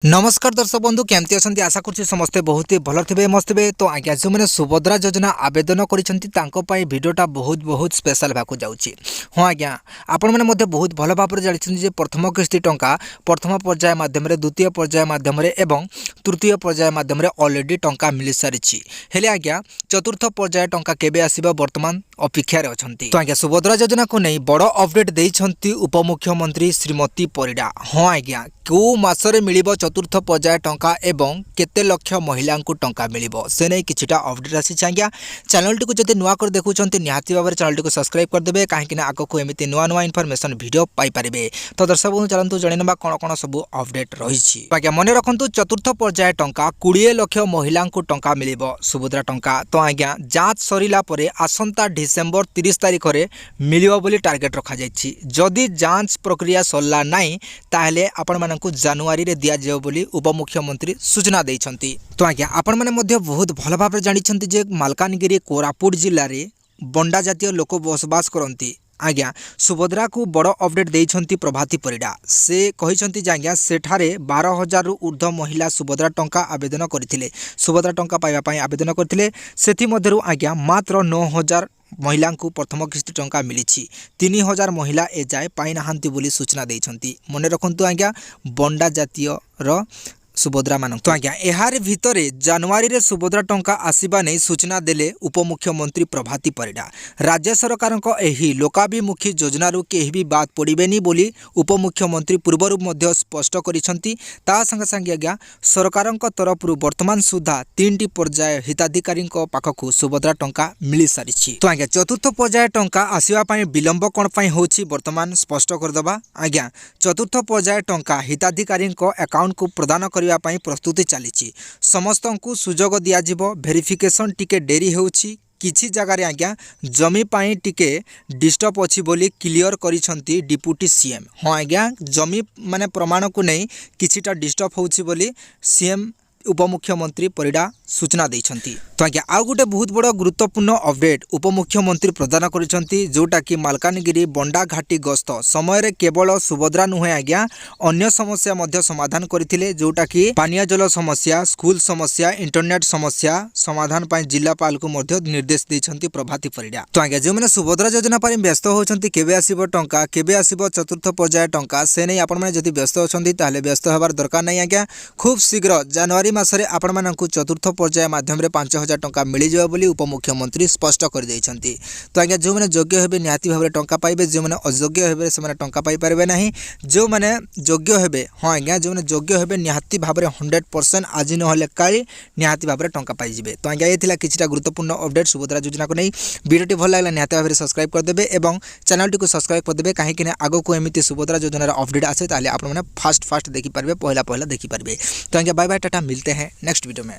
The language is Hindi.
नमस्कार दर्शक बंधु केमती अच्छा आशा कर समस्ते बहुत ही भल थे मस्त थे। तो आज्ञा जो मैंने सुभद्रा योजना आवेदन कर भिडटा बहुत बहुत स्पेशल भाग जाऊँगी। हाँ आज्ञा आपण मैंने बहुत भल भाव में जानते प्रथम किस्ती टंका प्रथम पर्याय मध्यम द्वितीय पर्याय मध्यम एवं तृतीय पर्याय मध्यम अलरेडी टंका मिल सारी हेले आज्ञा चतुर्थ पर्याय टंका केबे आसीबा वर्तमान अपेक्षार अच्छा। तो आज्ञा सुभद्रा योजना को नहीं बड़ अपडेट देइछंती उपमुख्यमंत्री श्रीमती परिडा। हाँ आज्ञा कौ मासरे मिलिबो चतुर्थ पर्याय टंका एवं केते लक्ष महिला को टंका मिलिबो से नहीं किछिटा अपडेट आसी आज्ञा। चैनल टी को जदि नुआ कर देखुछंती निहाती भाव चैनल टी को सब्सक्राइब कर देबे कहीं आग को एमती नुआ नुआ इनफॉरमेशन वीडियो पाई परिबे। तो दर्शक बंधु चलंतु जणिनबा कोन कोन सब अपडेट रहिछि। आज्ञा मन रखंतु चतुर्थ पर्याय टंका 20 लाख महिला को टंका मिलिबो सुभद्रा टंका। तो आज्ञा जांच सरिला परे आसंता डिसेंबर 30 तारिख रे मिलिबो बोली टार्गेट रखा जायछि। जदि जांच प्रक्रिया सरला नाही ताहले आपण मानकु जनवरी रे दिया जेव बोली उपमुख्यमंत्री सूचना देइछंती। तो आज्ञा आपण माने मध्य बहुत भल भाव जानिछंती जे मालकानगिरी कोरापुट जिल्ला रे बंडा जातीय लोक बसवास करंती। आज्ञा सुभद्रा को बड़ अपडेट देइछंती प्रभाती परिडा। से कहिछंती जे आज्ञा सेठारे 12,000 रु ऊर्ध्व महिला सुभद्रा टंका आवेदन करथिले सुभद्रा टंका पाइबा पई आवेदन करथिले। सेथि मध्यरु आज्ञा मात्र 9,000 महिला को प्रथम किस्ती टंका मिली 3,000 महिला ए जाए पाई नाहांती बोली सूचना देइछंती। मने रखंतु आज्ञा बंडा जातीय रो सुभद्रा मान। तो आज्ञा एहार भितरे जनवरी रे सुभद्रा टंका आसीबा नै सूचना देले उपमुख्यमंत्री प्रभाती परिडा। राज्य सरकार एही लोकाभिमुखी योजना रु केही भी बात पड़िबेनी बोली उपमुख्यमंत्री पूर्वरु मध्य स्पष्ट करिसंती। ता संगे संगे आज्ञा सरकार तरफ वर्तमान सुधा 3टी पर्याय हिताधिकारी पाखकु सुभद्रा टंका मिली सारी। तो आज्ञा चतुर्थ पर्याय टंका आसीबा पई विलंब कोन पई होछि वर्तमान स्पष्ट करदबा। आज्ञा चतुर्थ पर्याय टंका हिताधिकारी अकाउंट को प्रदान कर प्रस्तुति चली समस्त को सुजोग दिज्व भेरिफिकेशन टिके डेरी होउछि। किछि जगार आज्ञा जमी पाई टिके डिस्टर्ब अच्छी बोली क्लियर करिसंती डिप्यूटी सीएम। हाँ आज्ञा जमी माने प्रमाण को नहीं किछिटा डिस्टर्ब होउछि बोली सीएम उपमुख्यमंत्री परिडा सूचना देइछंती। तो आज्ञा आउ गोटे बहुत बड़ गुरुत्वपूर्ण अपडेट उपमुख्यमंत्री प्रदान करिसंती जोटा कि मालकानगिरी बंडा घाटी गस्त समय रे केवल सुभद्रा नुहे आज्ञा अन्य समस्या मध्य समाधान करथिले जोटा कि पानीय जल समस्या स्कूल समस्या इंटरनेट समस्या समाधान पाई जिलापाल को मध्य निर्देश देइछंती प्रभाती परिडा। तो आज्ञा जो माने सुभद्रा योजना पर व्यस्त होछंती केबे आसीबो टंका केबे आसीबो चतुर्थ पर्याय टंका से नै आपण माने जदि व्यस्त होछंती ताले व्यस्त होबार दरकार नै आज्ञा। खूब शीघ्र जनवरी मासरे आपण मानकु चतुर्थ पर्याय माध्यम रे 5,000 टंका मिली जाय बोली उपमुख्यमंत्री स्पष्ट कर दैछंती। तो आज्ञा जो माने योग्य हेबे निहाती भाबरे टंका पाइबे जो माने अयोग्य हेबे से माने टंका पाई परबे नाही। जो माने योग्य हेबे हां आज्ञा जो माने योग्य हेबे निहाती भाबरे 100% आज न होले काली निहाती भाबरे टंका पाई जिवे। तो आज्ञा एथिला किछटा गुरुत्वपूर्ण अपडेट सुभद्रा योजना को नै वीडियोटी भल लागला निहाती भाबरे सब्सक्राइब कर देबे एवं चैनल टी को सब्सक्राइब कर देबे काहे कि आगो को एमिति सुभद्रा योजना रा अपडेट आसे ताले आपण माने फास्ट देखि परबे पहला देखि परबे। तो आज्ञा बाय बाय टाटा मिलते हैं नेक्स्ट वीडियो में।